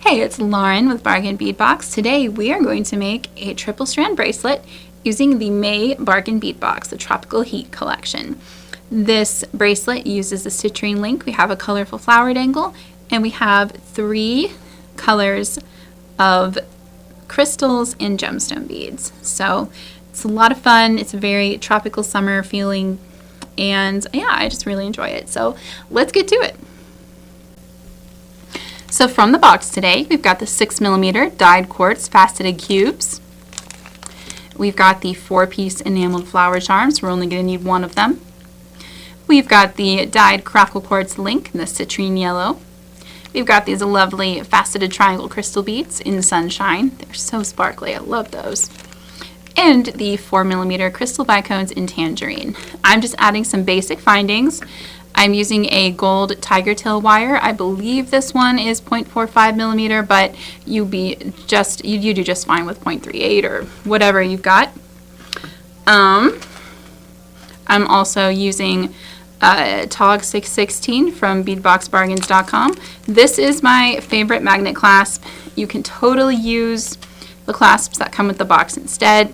Hey, it's Lauren with Bargain Bead Box. Today we are going to make a triple strand bracelet using the May Bargain Bead Box, the Tropical Heat collection. This bracelet uses the citrine link. We have a colorful flower dangle, and we have 3 colors of crystals and gemstone beads. So it's a lot of fun. It's a very tropical summer feeling, and yeah, I just really enjoy it. So let's get to it. So from the box today, we've got the 6mm dyed quartz faceted cubes. We've got the 4-piece enameled flower charms. We're only going to need 1 of them. We've got the dyed crackle quartz link in the citrine yellow. We've got these lovely faceted triangle crystal beads in sunshine. They're so sparkly. I love those. And the 4mm crystal bicones in tangerine. I'm just adding some basic findings. I'm using a gold tiger tail wire. I believe this one is 0.45mm, but you do just fine with 0.38 or whatever you've got. I'm also using TOG 616 from beadboxbargains.com. This is my favorite magnet clasp. You can totally use the clasps that come with the box instead.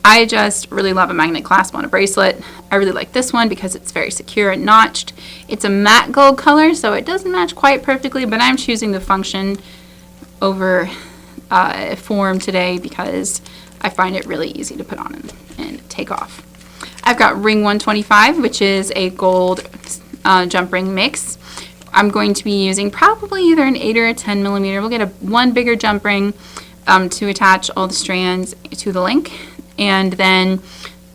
I just really love a magnet clasp on a bracelet. I really like this one because it's very secure and notched. It's a matte gold color, so it doesn't match quite perfectly, but I'm choosing the function over form today because I find it really easy to put on and take off. I've got ring 125, which is a gold jump ring mix. I'm going to be using probably either an 8 or a 10mm. We'll get one bigger jump ring to attach all the strands to the link, and then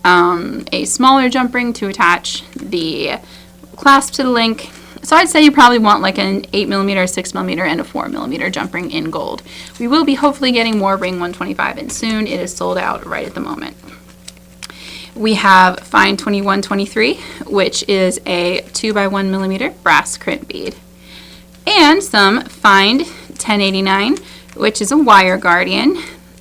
a smaller jump ring to attach the clasp to the link. So I'd say you probably want like an 8mm, 6mm, and a 4mm jump ring in gold. We will be hopefully getting more ring 125 in soon. It is sold out right at the moment. We have fine 2123, which is a 2x1mm brass crimp bead, and some fine 1089, which is a wire guardian.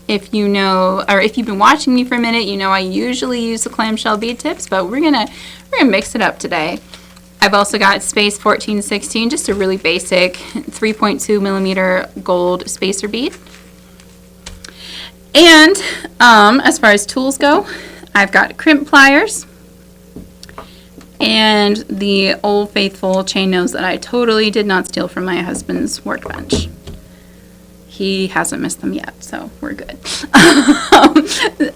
If you know, or if you've been watching me for a minute, you know I usually use the clamshell bead tips, but we're gonna mix it up today. I've also got space 1416, just a really basic 3.2mm gold spacer bead. And as far as tools go, I've got crimp pliers and the Old Faithful chain nose that I totally did not steal from my husband's workbench. He hasn't missed them yet, so we're good.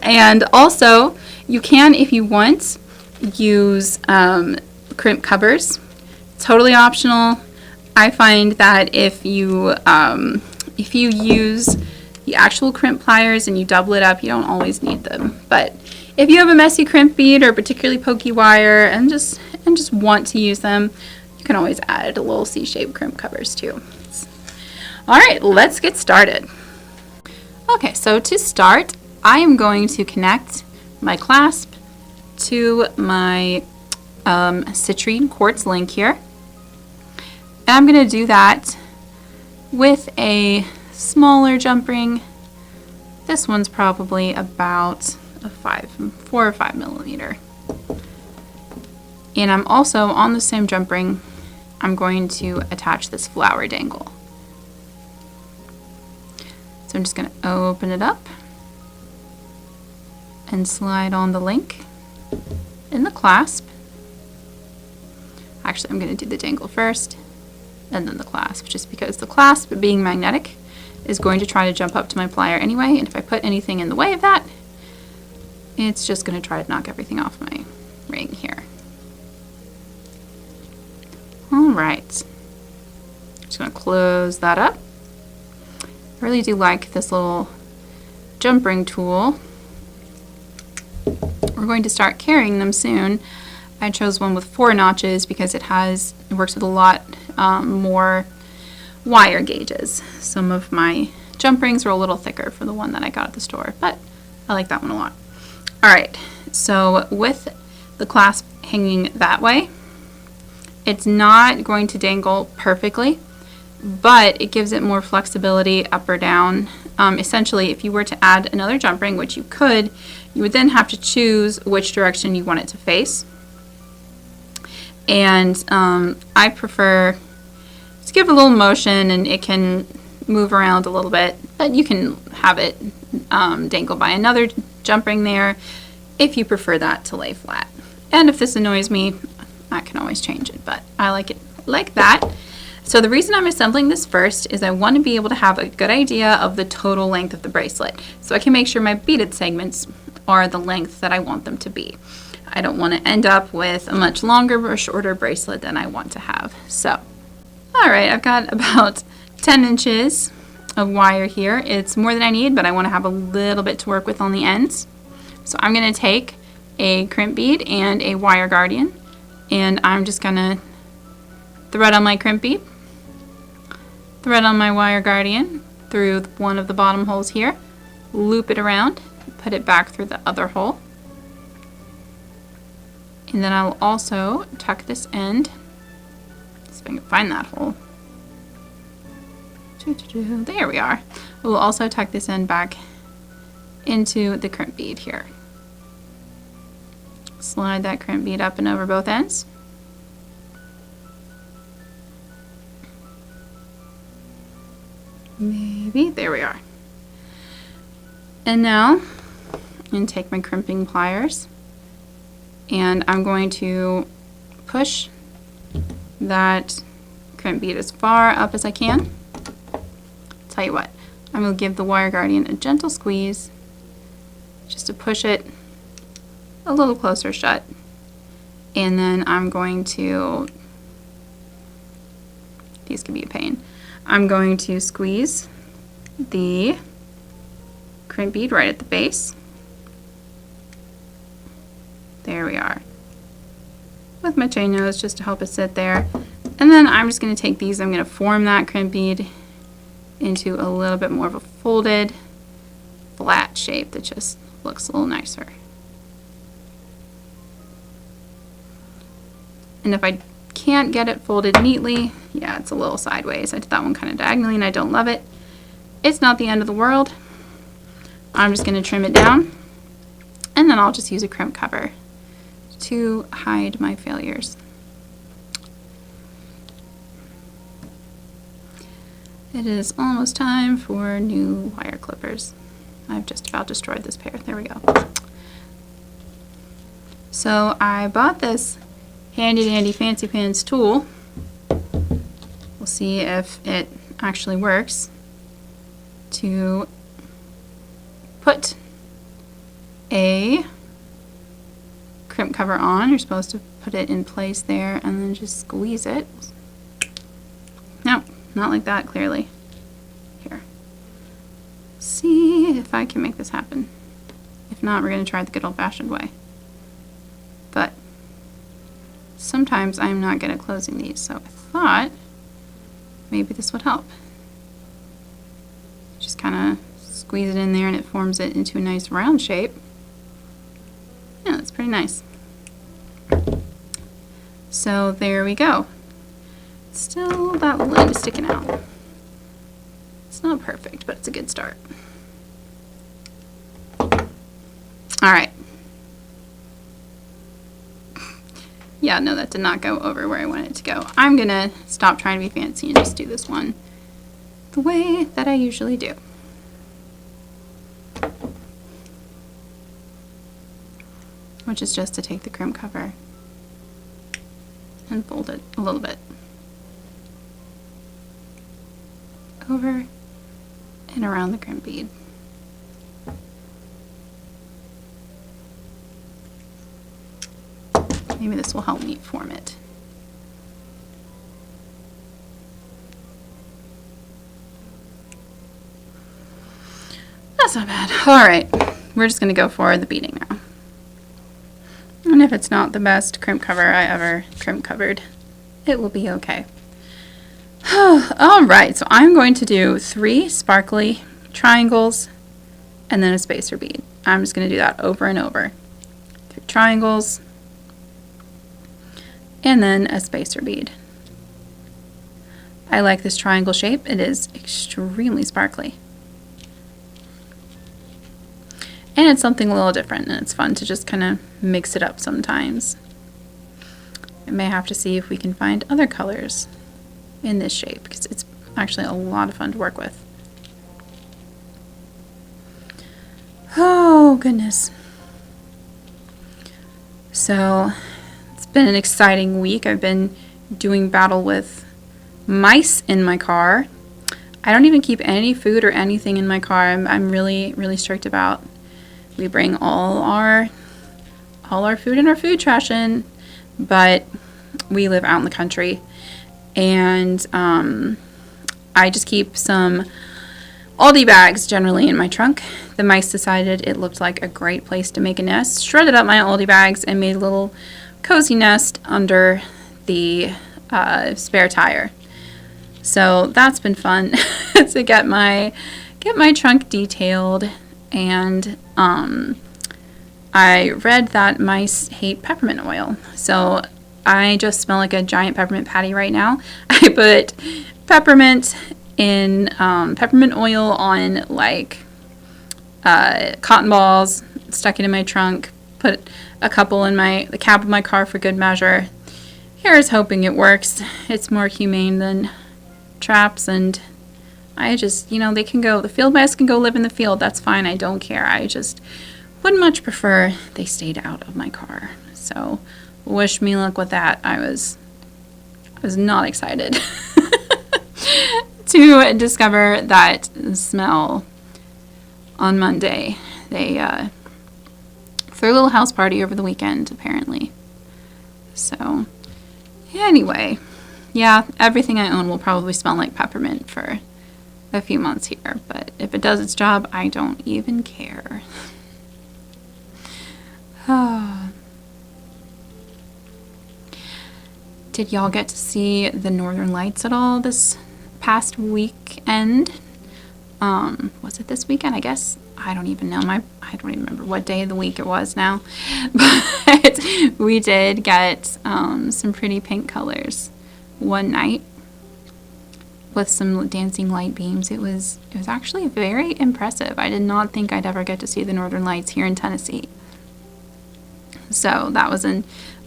And also, you can, if you want, use crimp covers. Totally optional. I find that if you use the actual crimp pliers and you double it up, you don't always need them. But if you have a messy crimp bead or particularly pokey wire and just want to use them, you can always add little C-shaped crimp covers too. All right, let's get started. Okay, so to start, I am going to connect my clasp to my citrine quartz link here. And I'm going to do that with a smaller jump ring. This one's probably about a 4 or 5mm. And I'm also on the same jump ring, I'm going to attach this flower dangle. So I'm just going to open it up and slide on the link in the clasp. Actually, I'm going to do the dangle first and then the clasp, just because the clasp, being magnetic, is going to try to jump up to my plier anyway, and if I put anything in the way of that, it's just going to try to knock everything off my ring here. Alright, just going to close that up. I really do like this little jump ring tool. We're going to start carrying them soon. I chose one with 4 notches because it works with a lot more wire gauges. Some of my jump rings are a little thicker for the one that I got at the store, but I like that one a lot. Alright, so with the clasp hanging that way, it's not going to dangle perfectly, but it gives it more flexibility up or down. Essentially, if you were to add another jump ring, which you could, you would then have to choose which direction you want it to face. And I prefer to give a little motion, and it can move around a little bit, but you can have it dangle by another jump ring there if you prefer that to lay flat. And if this annoys me, I can always change it, but I like it like that. So the reason I'm assembling this first is I want to be able to have a good idea of the total length of the bracelet, so I can make sure my beaded segments are the length that I want them to be. I don't want to end up with a much longer or shorter bracelet than I want to have. So, all right, I've got about 10 inches of wire here. It's more than I need, but I want to have a little bit to work with on the ends. So I'm going to take a crimp bead and a wire guardian, and I'm just going to thread on my crimp bead, thread on my wire guardian through one of the bottom holes here, loop it around, put it back through the other hole, and then I'll also tuck this end, see if I can find that hole. There we are. We'll also tuck this end back into the crimp bead here. Slide that crimp bead up and over both ends. Maybe, there we are. And now I'm going to take my crimping pliers and I'm going to push that crimp bead as far up as I can. Tell you what, I'm going to give the wire guardian a gentle squeeze just to push it a little closer shut, and then I'm going to, these can be a pain, I'm going to squeeze the crimp bead right at the base. There we are, with my chain nose just to help it sit there. And then I'm just going to take these, I'm going to form that crimp bead into a little bit more of a folded flat shape that just looks a little nicer. And if I can't get it folded neatly, yeah, it's a little sideways. I did that one kind of diagonally and I don't love it. It's not the end of the world. I'm just going to trim it down, and then I'll just use a crimp cover to hide my failures. It is almost time for new wire clippers. I've just about destroyed this pair. There we go. So I bought this handy dandy fancy pants tool. We'll see if it actually works. To put a crimp cover on, you're supposed to put it in place there and then just squeeze it. No, not like that, clearly. Here. See if I can make this happen. If not, we're going to try it the good old-fashioned way. But sometimes I'm not good at closing these, so I thought maybe this would help. Just kind of squeeze it in there and it forms it into a nice round shape. Yeah, that's pretty nice. So there we go. Still, that line is sticking out. It's not perfect, but it's a good start. Alright. Yeah, no, that did not go over where I wanted it to go. I'm gonna stop trying to be fancy and just do this one the way that I usually do. Which is just to take the crimp cover and fold it a little bit over and around the crimp bead. Maybe this will help me form it. That's not bad. Alright, we're just going to go for the beading now. And if it's not the best crimp cover I ever crimp covered, it will be okay. Alright, so I'm going to do 3 sparkly triangles and then a spacer bead. I'm just going to do that over and over. 3 triangles and then a spacer bead. I like this triangle shape. It is extremely sparkly. And it's something a little different, and it's fun to just kind of mix it up sometimes. I may have to see if we can find other colors in this shape, because it's actually a lot of fun to work with. Oh, goodness. So, it's been an exciting week. I've been doing battle with mice in my car. I don't even keep any food or anything in my car. I'm really, really strict about. We bring all our food and our food trash in, but we live out in the country, and I just keep some Aldi bags generally in my trunk. The mice decided it looked like a great place to make a nest, shredded up my Aldi bags, and made a little cozy nest under the spare tire. So that's been fun to get my trunk detailed. And I read that mice hate peppermint oil, so I just smell like a giant peppermint patty right now. I put peppermint oil on like cotton balls, stuck it in my trunk, put a couple in the cab of my car for good measure. Here's hoping it works. It's more humane than traps, and I just, the field mice can go live in the field. That's fine. I don't care. I just would much prefer they stayed out of my car. So wish me luck with that. I was not excited to discover that smell on Monday. They threw a little house party over the weekend, apparently. So anyway, yeah, everything I own will probably smell like peppermint for a few months here, but if it does its job, I don't even care. Did y'all get to see the Northern Lights at all this past weekend? Was it this weekend? I guess. I don't even know. I don't even remember what day of the week it was now. But we did get some pretty pink colors one night with some dancing light beams. It was actually very impressive. I did not think I'd ever get to see the Northern Lights here in Tennessee. So that was an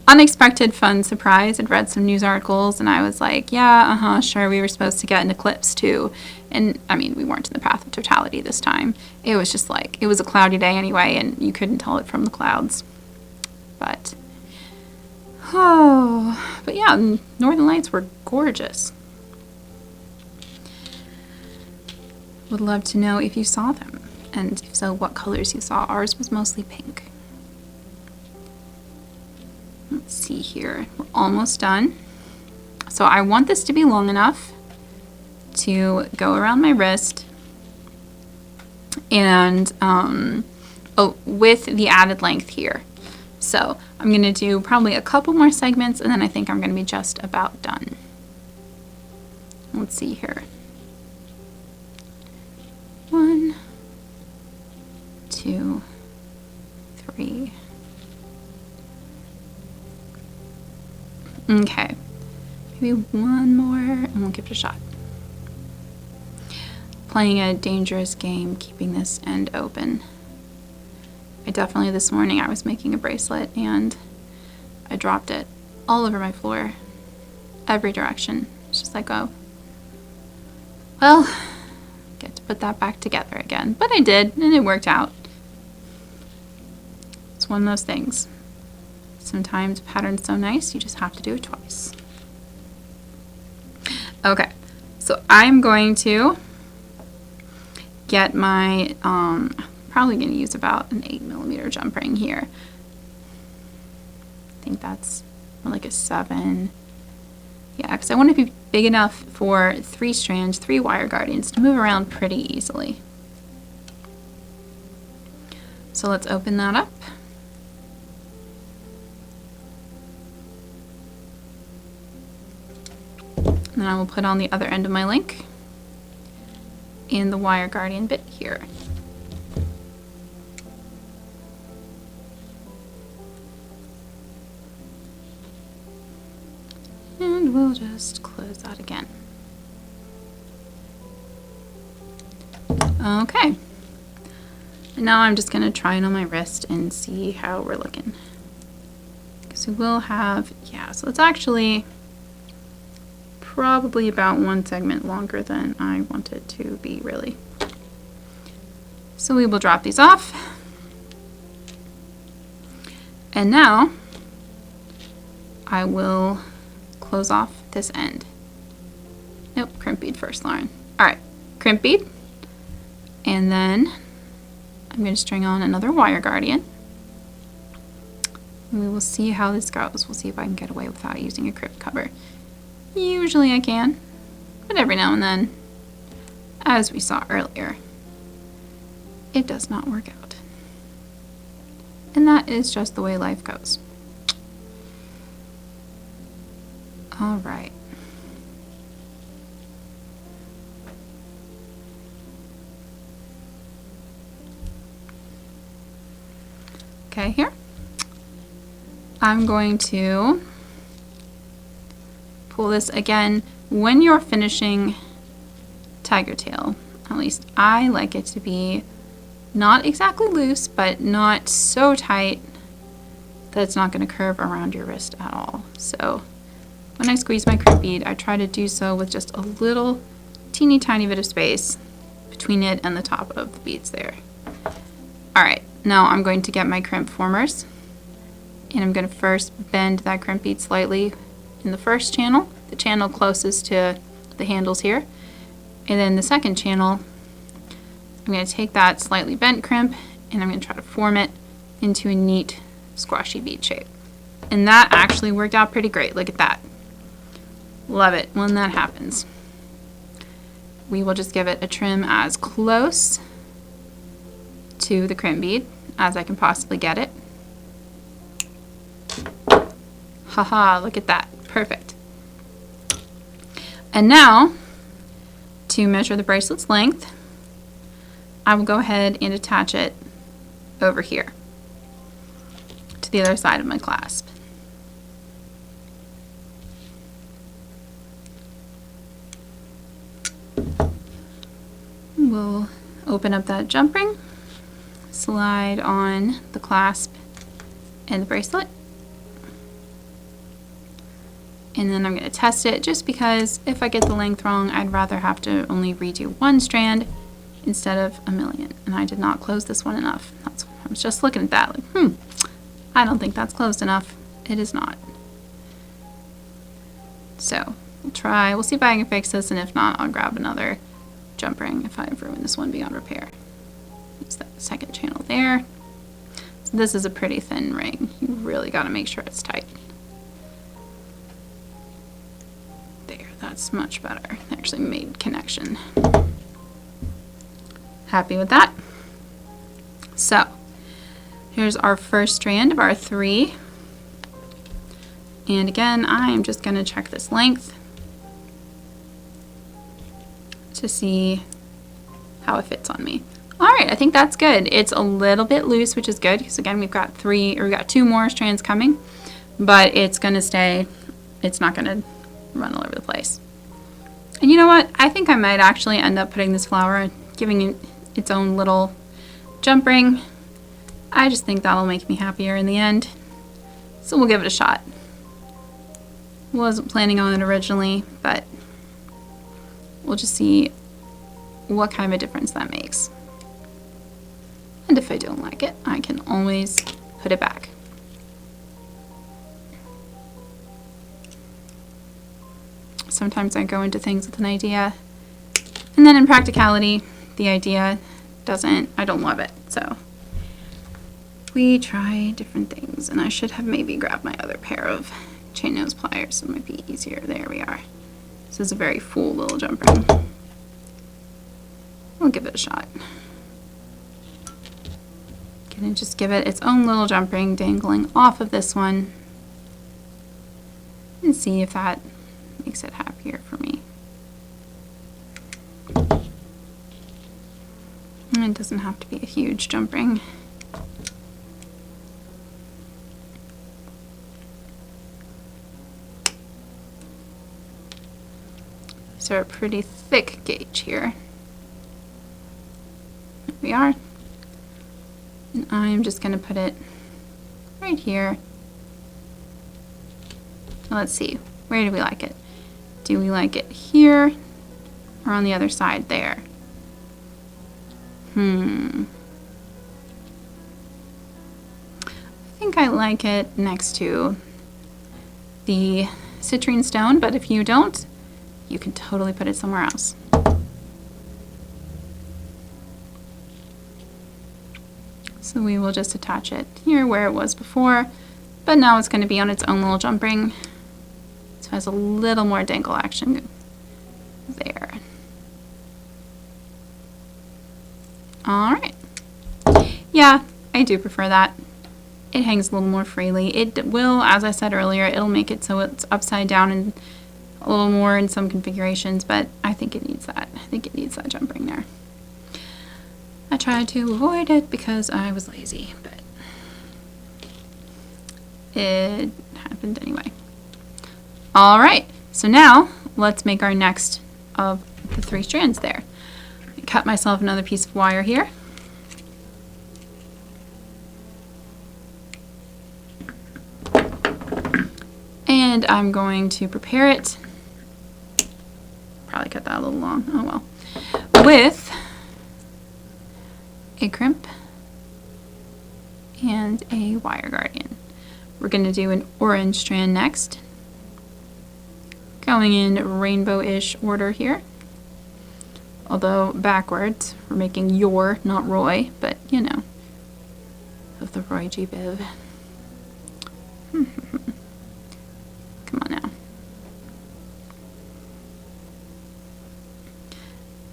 unexpected fun surprise. I'd read some news articles and I was like, yeah, sure, we were supposed to get an eclipse too. And I mean, we weren't in the path of totality this time. It was just like, it was a cloudy day anyway, and you couldn't tell it from the clouds. But yeah, Northern Lights were gorgeous. Would love to know if you saw them, and if so, what colors you saw. Ours was mostly pink. Let's see here. We're almost done. So I want this to be long enough to go around my wrist, and with the added length here. So I'm going to do probably a couple more segments, and then I think I'm going to be just about done. Let's see here. 1, 2, 3. Okay, maybe one more and we'll give it a shot. Playing a dangerous game, keeping this end open. This morning I was making a bracelet and I dropped it all over my floor, every direction. It's just like, oh, well, get to put that back together again. But I did, and it worked out. It's one of those things. Sometimes a pattern's so nice, you just have to do it twice. Okay, so I'm going to get my, probably going to use about an 8mm jump ring here. I think that's more like a 7. Yeah, because I want to be big enough for 3 strands, 3 wire guardians to move around pretty easily. So let's open that up. And then I will put on the other end of my link in the wire guardian bit here. And we'll just close that again. Okay. And now I'm just going to try it on my wrist and see how we're looking. Because we will have, yeah, so it's actually probably about one segment longer than I want it to be, really. So we will drop these off. And now I will close off this end. Nope, crimp bead first, Lauren. All right, crimp bead. And then I'm going to string on another wire guardian. And we will see how this goes. We'll see if I can get away without using a crimp cover. Usually I can, but every now and then, as we saw earlier, it does not work out. And that is just the way life goes. All right. Okay, here. I'm going to pull this again. When you're finishing tiger tail, at least I like it to be not exactly loose, but not so tight that it's not going to curve around your wrist at all. So when I squeeze my crimp bead, I try to do so with just a little teeny tiny bit of space between it and the top of the beads there. All right, now I'm going to get my crimp formers, and I'm going to first bend that crimp bead slightly in the first channel, the channel closest to the handles here, and then the second channel, I'm going to take that slightly bent crimp and I'm going to try to form it into a neat squashy bead shape. And that actually worked out pretty great. Look at that. Love it when that happens. We will just give it a trim as close to the crimp bead as I can possibly get it. Haha, look at that. Perfect. And now, to measure the bracelet's length, I will go ahead and attach it over here to the other side of my clasp. We'll open up that jump ring, slide on the clasp and the bracelet, and then I'm going to test it just because if I get the length wrong, I'd rather have to only redo one strand instead of a million. And I did not close this one enough. I was just looking at that like, I don't think that's closed enough. It is not. So we'll see if I can fix this, and if not, I'll grab another jump ring if I've ruined this one beyond repair. Use that second channel there. So this is a pretty thin ring. You really got to make sure it's tight. There, that's much better. It actually made connection. Happy with that. So here's our first strand of our 3. And again, I'm just going to check this length to see how it fits on me. All right, I think that's good. It's a little bit loose, which is good because again, we've got 2 more strands coming, but it's going to stay, it's not going to run all over the place. And you know what? I think I might actually end up putting this flower, giving it its own little jump ring. I just think that'll make me happier in the end. So we'll give it a shot. Wasn't planning on it originally, but we'll just see what kind of a difference that makes. And if I don't like it, I can always put it back. Sometimes I go into things with an idea, and then in practicality, the idea I don't love it. So we try different things, and I should have maybe grabbed my other pair of chain nose pliers, so it might be easier. There we are. This is a very full little jump ring. We'll give it a shot. Gonna just give it its own little jump ring dangling off of this one and see if that makes it happier for me. It doesn't have to be a huge jump ring. So a pretty thick gauge here. There we are. And I'm just going to put it right here. Let's see, where do we like it? Do we like it here or on the other side there? I think I like it next to the citrine stone, but if you don't, you can totally put it somewhere else. So we will just attach it here where it was before, but now it's going to be on its own little jump ring. So it has a little more dangle action there. All right. Yeah, I do prefer that. It hangs a little more freely. It will, as I said earlier, it'll make it so it's upside down and a little more in some configurations, but I think it needs that. I think it needs that jump ring there. I tried to avoid it because I was lazy, but it happened anyway. All right, so now let's make our next of the 3 strands there. I cut myself another piece of wire here. And I'm going to prepare it. Probably cut that a little long, oh well. With a crimp and a wire guardian. We're going to do an orange strand next. Going in rainbow-ish order here. Although backwards, we're making your, not Roy, but you know, of the Roy G. Biv. Come on now.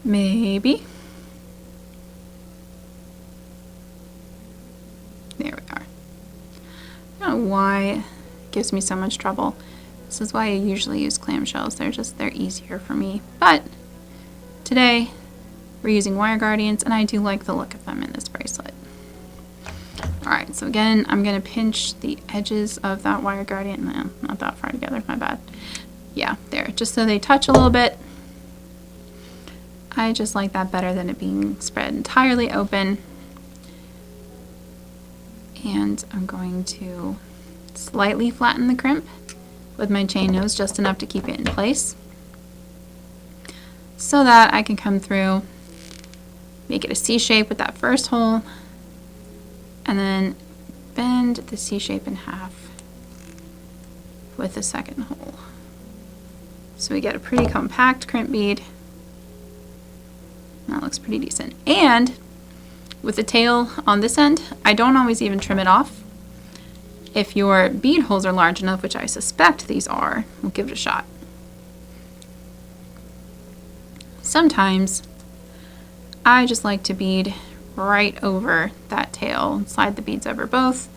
Maybe. There we are. I don't know why it gives me so much trouble. This is why I usually use clamshells. They're easier for me. But today we're using wire guardians, and I do like the look of them in this bracelet. Alright, so again, I'm going to pinch the edges of that wire guardian. No, not that far together, my bad. Yeah, there, just so they touch a little bit. I just like that better than it being spread entirely open. And I'm going to slightly flatten the crimp with my chain nose, just enough to keep it in place, so that I can come through, make it a C shape with that first hole, and then bend the C shape in half with the second hole. So we get a pretty compact crimp bead. That looks pretty decent. And with the tail on this end, I don't always even trim it off. If your bead holes are large enough, which I suspect these are, we'll give it a shot. Sometimes I just like to bead right over that tail and slide the beads over both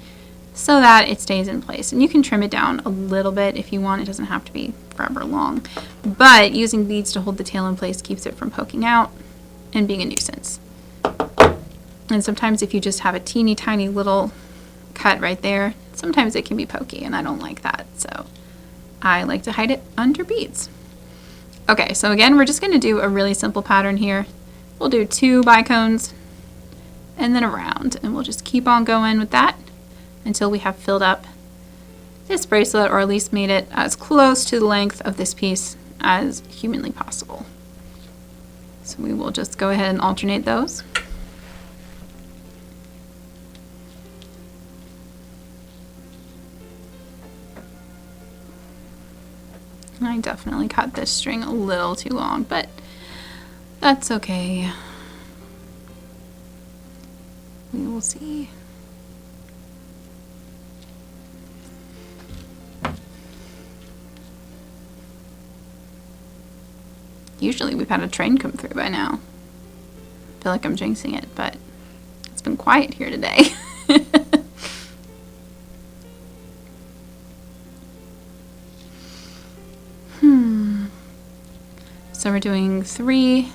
so that it stays in place. And you can trim it down a little bit if you want. It doesn't have to be forever long. But using beads to hold the tail in place keeps it from poking out and being a nuisance. And sometimes if you just have a teeny tiny little cut right there, sometimes it can be pokey, and I don't like that. So I like to hide it under beads. Okay, so again, we're just going to do a really simple pattern here. We'll do 2 bicones and then a round, and we'll just keep on going with that until we have filled up this bracelet, or at least made it as close to the length of this piece as humanly possible. So we will just go ahead and alternate those. I definitely cut this string a little too long, but that's okay. We will see. Usually we've had a train come through by now. I feel like I'm jinxing it, but it's been quiet here today. So we're doing 3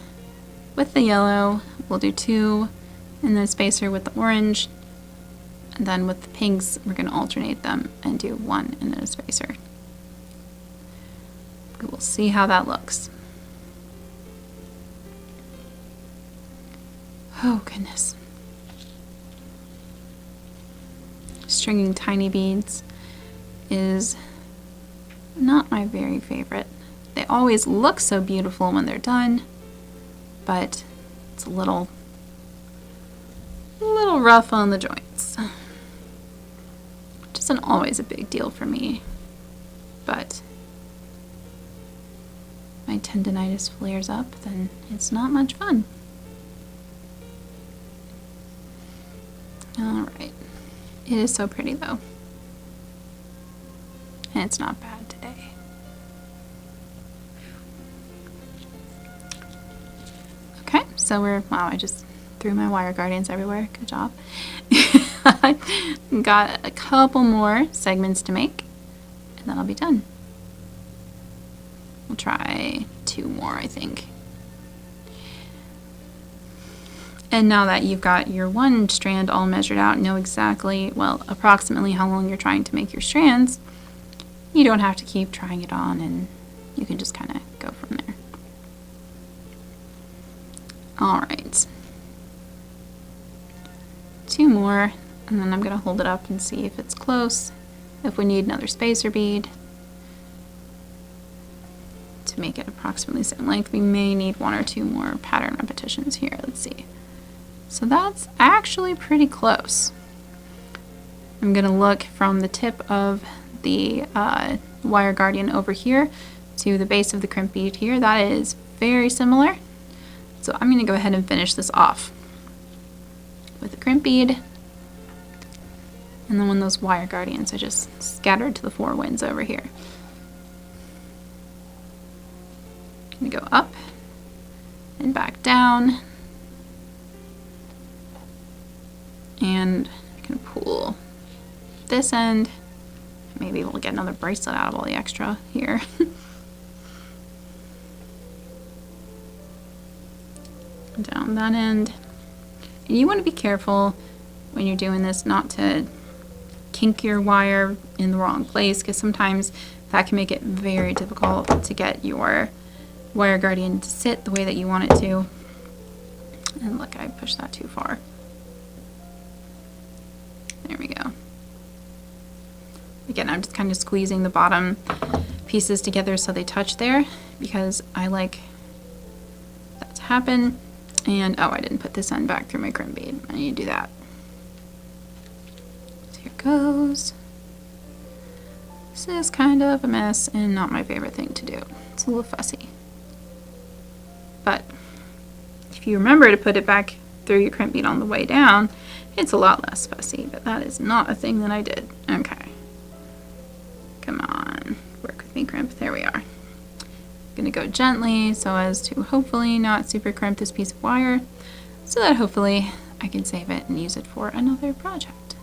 with the yellow, we'll do 2 in the spacer with the orange, and then with the pinks we're going to alternate them and do 1 in the spacer. We will see how that looks. Oh goodness. Stringing tiny beads is not my very favorite They always look so beautiful when they're done, but it's a little rough on the joints. Which isn't always a big deal for me, but my tendinitis flares up, then it's not much fun. Alright. It is so pretty though. And it's not bad today. Okay, so wow, I just threw my wire guardians everywhere. Good job. Got a couple more segments to make, and then I'll be done. We'll try 2 more, I think. And now that you've got your one strand all measured out, know exactly, well, approximately how long you're trying to make your strands, you don't have to keep trying it on, and you can just kind of go from there. Alright. 2 more, and then I'm going to hold it up and see if it's close, if we need another spacer bead. To make it approximately the same length, we may need 1 or 2 more pattern repetitions here. Let's see. So that's actually pretty close. I'm going to look from the tip of the wire guardian over here to the base of the crimp bead here. That is very similar. So I'm going to go ahead and finish this off with the crimp bead. And then when those wire guardians are just scattered to the 4 winds over here. I'm going to go up and back down. And I can pull this end. Maybe we'll get another bracelet out of all the extra here. Down that end. And you want to be careful when you're doing this not to kink your wire in the wrong place, because sometimes that can make it very difficult to get your wire guardian to sit the way that you want it to. And look, I pushed that too far. There we go. Again, I'm just kind of squeezing the bottom pieces together so they touch there, because I like that to happen. And oh, I didn't put this end back through my crimp bead. I need to do that. So here it goes. This is kind of a mess and not my favorite thing to do. It's a little fussy. But if you remember to put it back through your crimp bead on the way down, it's a lot less fussy, but that is not a thing that I did. Okay. Come on. Work with me, crimp. There we are. I'm going to go gently so as to hopefully not super crimp this piece of wire, so that hopefully I can save it and use it for another project.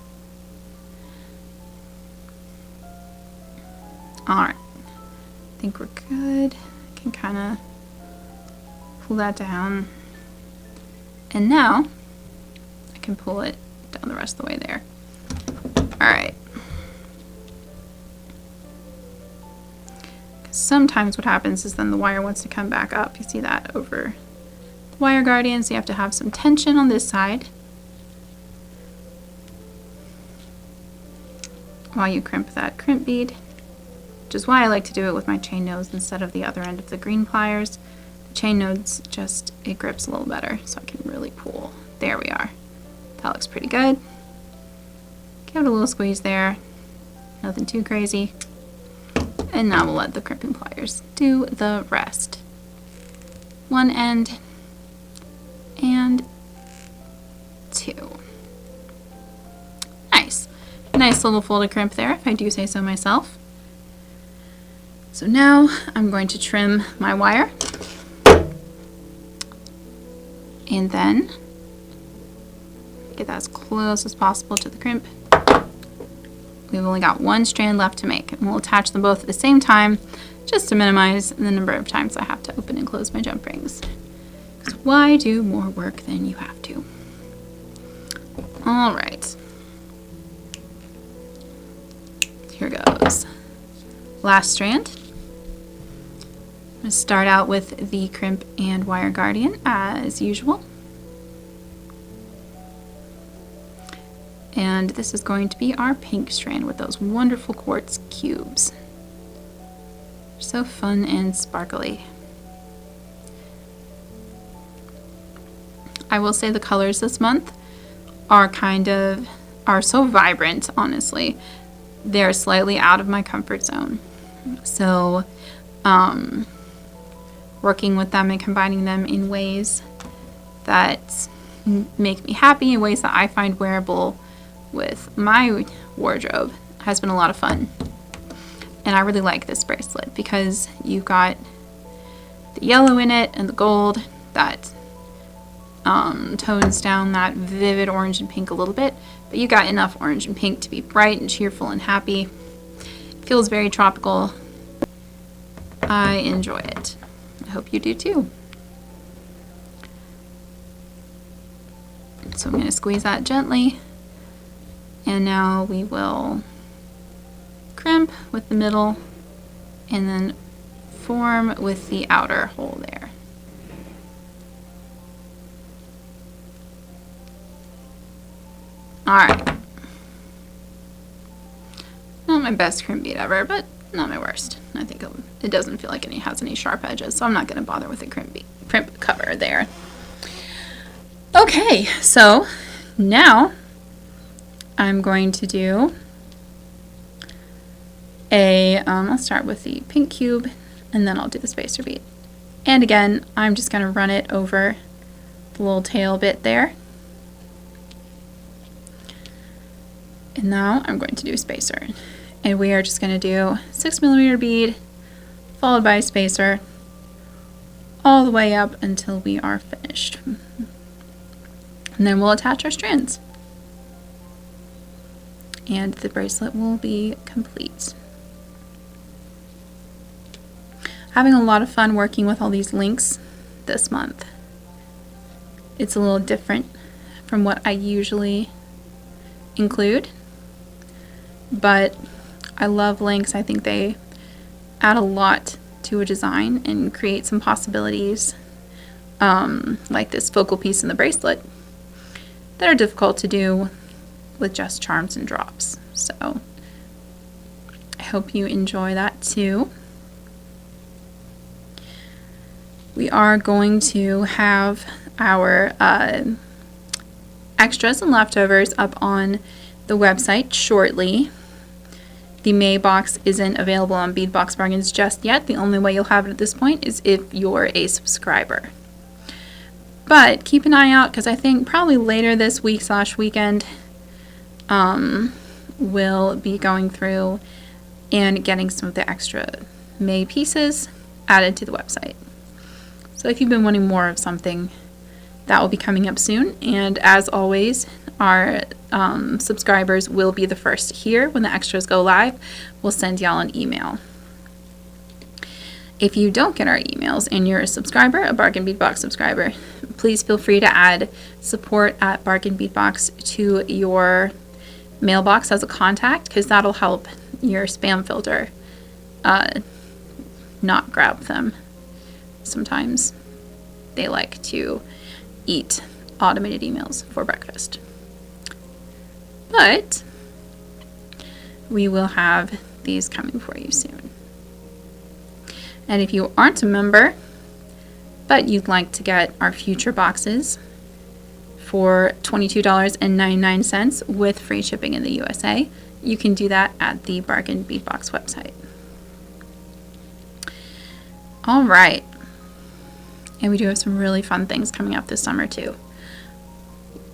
Alright. I think we're good. I can kind of pull that down. And now I can pull it down the rest of the way there. Alright. Sometimes what happens is then the wire wants to come back up. You see that over the wire guardian, so you have to have some tension on this side while you crimp that crimp bead, which is why I like to do it with my chain nose instead of the other end of the green pliers. The chain nose just, it grips a little better, so I can really pull. There we are. That looks pretty good. Give it a little squeeze there. Nothing too crazy. And now we'll let the crimping pliers do the rest. One end and 2. Nice. Nice little folded crimp there, if I do say so myself. So now I'm going to trim my wire. And then get that as close as possible to the crimp. We've only got 1 strand left to make, and we'll attach them both at the same time just to minimize the number of times I have to open and close my jump rings. Because why do more work than you have to? Alright. Here goes. Last strand. I'm going to start out with the crimp and wire guardian as usual. And this is going to be our pink strand with those wonderful quartz cubes. They're so fun and sparkly. I will say the colors this month are so vibrant, honestly. They're slightly out of my comfort zone. So working with them and combining them in ways that make me happy, in ways that I find wearable with my wardrobe, has been a lot of fun. And I really like this bracelet because you've got the yellow in it and the gold that tones down that vivid orange and pink a little bit, but you got enough orange and pink to be bright and cheerful and happy. It feels very tropical. I enjoy it. I hope you do too. So I'm going to squeeze that gently, and now we will crimp with the middle and then form with the outer hole there. Alright. Not my best crimp bead ever, but not my worst. I think it doesn't feel like it has any sharp edges, so I'm not going to bother with a crimp cover there. Okay, so now I'm going to do I'll start with the pink cube, and then I'll do the spacer bead. And again, I'm just going to run it over the little tail bit there. And now I'm going to do a spacer. And we are just going to do 6mm bead, followed by a spacer, all the way up until we are finished. And then we'll attach our strands. And the bracelet will be complete. Having a lot of fun working with all these links this month. It's a little different from what I usually include, but I love links. I think they add a lot to a design and create some possibilities, like this focal piece in the bracelet, that are difficult to do with just charms and drops. So I hope you enjoy that too. We are going to have our extras and leftovers up on the website shortly. The May box isn't available on Bead Box Bargains just yet. The only way you'll have it at this point is if you're a subscriber. But keep an eye out, because I think probably later this week/weekend we'll be going through and getting some of the extra May pieces added to the website. So if you've been wanting more of something, that will be coming up soon. And as always, our subscribers will be the first to hear when the extras go live. We'll send y'all an email. If you don't get our emails and you're a subscriber, a Bargain Bead Box subscriber, please feel free to add support at Bargain Bead Box to your mailbox as a contact, because that'll help your spam filter not grab them. Sometimes they like to eat automated emails for breakfast. But we will have these coming for you soon. And if you aren't a member, but you'd like to get our future boxes for $22.99 with free shipping in the USA, you can do that at the Bargain Bead Box website. All right. And we do have some really fun things coming up this summer too.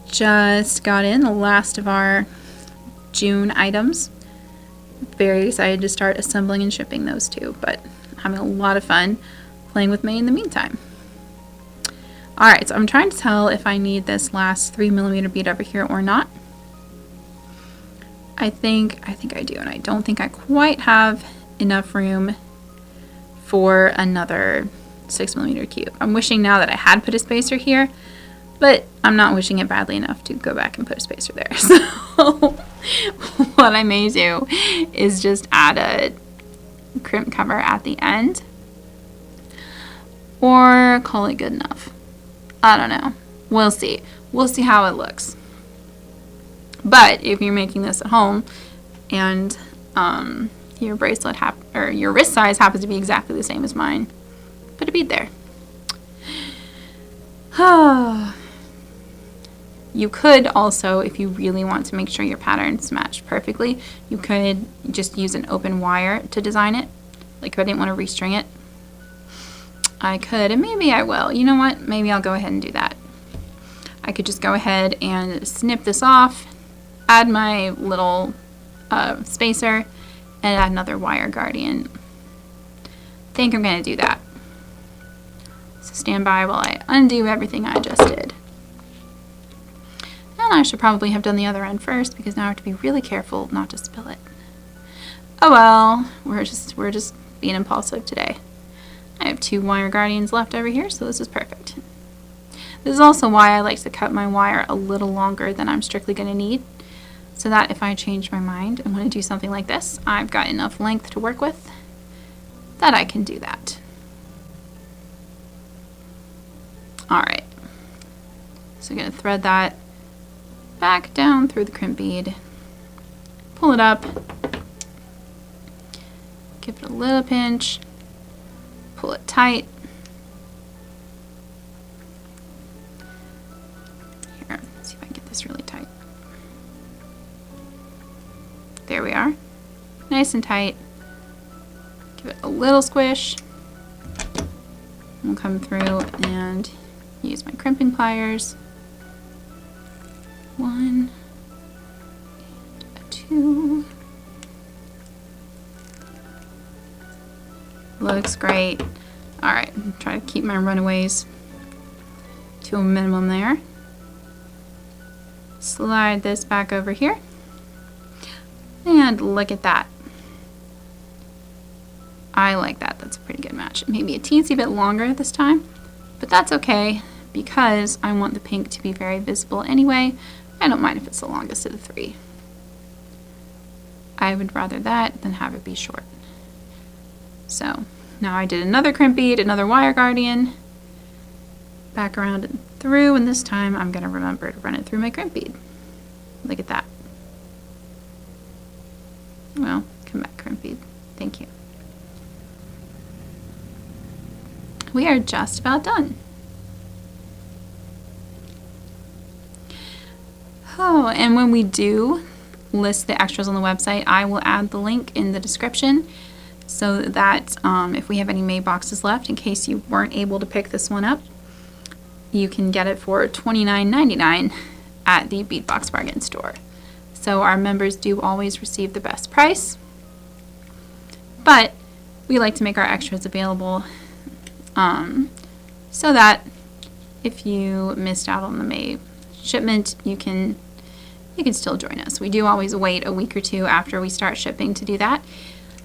Just got in the last of our June items. Very excited to start assembling and shipping those too, but having a lot of fun playing with May in the meantime. Alright, so I'm trying to tell if I need this last 3mm bead over here or not. I think I do, and I don't think I quite have enough room for another 6mm cube. I'm wishing now that I had put a spacer here, but I'm not wishing it badly enough to go back and put a spacer there. So what I may do is just add a crimp cover at the end, or call it good enough. I don't know. We'll see. We'll see how it looks. But if you're making this at home and your bracelet or your wrist size happens to be exactly the same as mine. Put a bead there. You could also, if you really want to make sure your patterns match perfectly, you could just use an open wire to design it. Like if I didn't want to restring it, I could, and maybe I will. You know what? Maybe I'll go ahead and do that. I could just go ahead and snip this off, add my little spacer, and add another wire guardian. I think I'm going to do that. So stand by while I undo everything I just did. And I should probably have done the other end first because now I have to be really careful not to spill it. Oh well, we're just being impulsive today. I have 2 wire guardians left over here, so this is perfect. This is also why I like to cut my wire a little longer than I'm strictly going to need, so that if I change my mind and want to do something like this, I've got enough length to work with that I can do that. Alright, so I'm going to thread that back down through the crimp bead, pull it up, give it a little pinch, pull it tight. Here, let's see if I can get this really tight. There we are. Nice and tight. Give it a little squish. I'll come through and use my crimping pliers. 1 and 2. Looks great. Alright, try to keep my runaways to a minimum there. Slide this back over here. And look at that. I like that. That's a pretty good match. Maybe a teensy bit longer this time, but that's okay because I want the pink to be very visible anyway. I don't mind if it's the longest of the 3. I would rather that than have it be short. So now I did another crimp bead, another wire guardian, back around and through, and this time I'm going to remember to run it through my crimp bead. Look at that. Well, come back, crimp bead. Thank you. We are just about done. Oh, and when we do list the extras on the website, I will add the link in the description so that if we have any May boxes left, in case you weren't able to pick this one up, you can get it for $29.99 at the Bead Box Bargain Store. So our members do always receive the best price, but we like to make our extras available so that if you missed out on the May shipment, you can still join us. We do always wait a week or 2 after we start shipping to do that,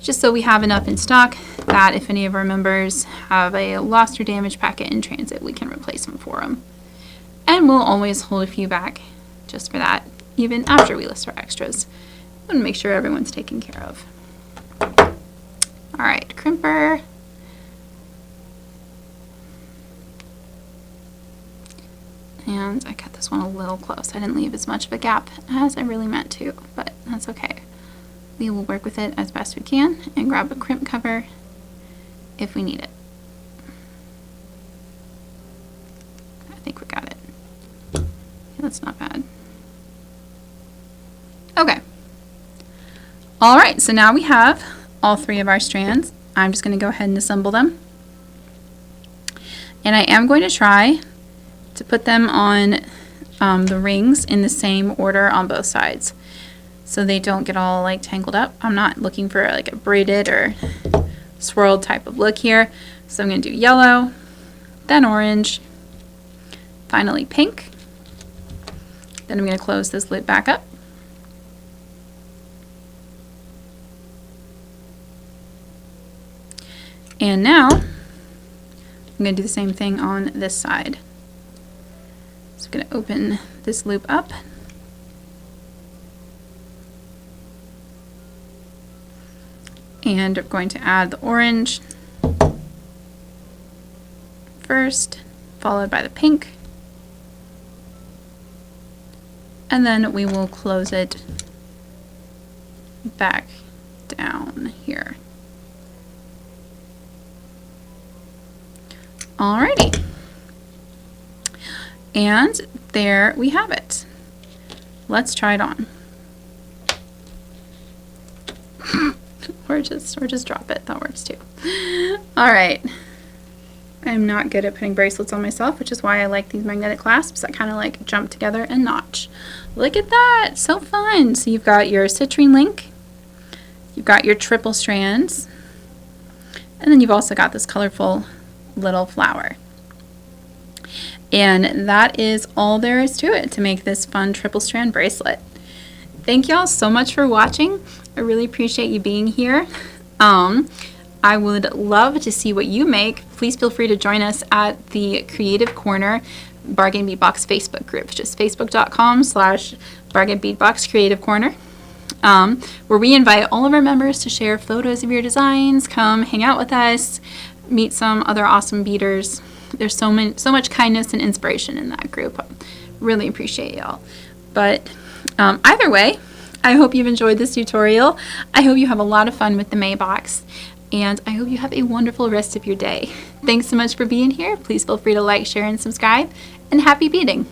just so we have enough in stock that if any of our members have a lost or damaged packet in transit, we can replace them for them. And we'll always hold a few back just for that, even after we list our extras. We want to make sure everyone's taken care of. All right, crimper. And I cut this one a little close. I didn't leave as much of a gap as I really meant to, but that's okay. We will work with it as best we can and grab a crimp cover if we need it. I think we got it. Yeah, that's not bad. Okay. All right, so now we have all 3 of our strands. I'm just going to go ahead and assemble them. And I am going to try to put them on the rings in the same order on both sides so they don't get all like tangled up. I'm not looking for like a braided or swirled type of look here. So I'm going to do yellow, then orange, finally pink. Then I'm going to close this lid back up. And now I'm going to do the same thing on this side. So I'm going to open this loop up. And I'm going to add the orange first, followed by the pink. And then we will close it back down here. Alrighty. And there we have it. Let's try it on. or just drop it. That works too. Alright. I'm not good at putting bracelets on myself, which is why I like these magnetic clasps that kind of like jump together and notch. Look at that, so fun. So you've got your citrine link, you've got your triple strands, and then you've also got this colorful little flower. And that is all there is to it to make this fun triple strand bracelet. Thank y'all so much for watching. I really appreciate you being here. I would love to see what you make. Please feel free to join us at the Creative Corner Bargain Beadbox Facebook group, just facebook.com/Bargain Beadbox Creative Corner, where we invite all of our members to share photos of your designs, come hang out with us, meet some other awesome beaders. There's so much kindness and inspiration in that group. Really appreciate y'all. But either way, I hope you've enjoyed this tutorial. I hope you have a lot of fun with the Maybox. And I hope you have a wonderful rest of your day. Thanks so much for being here. Please feel free to like, share, and subscribe. And happy beading!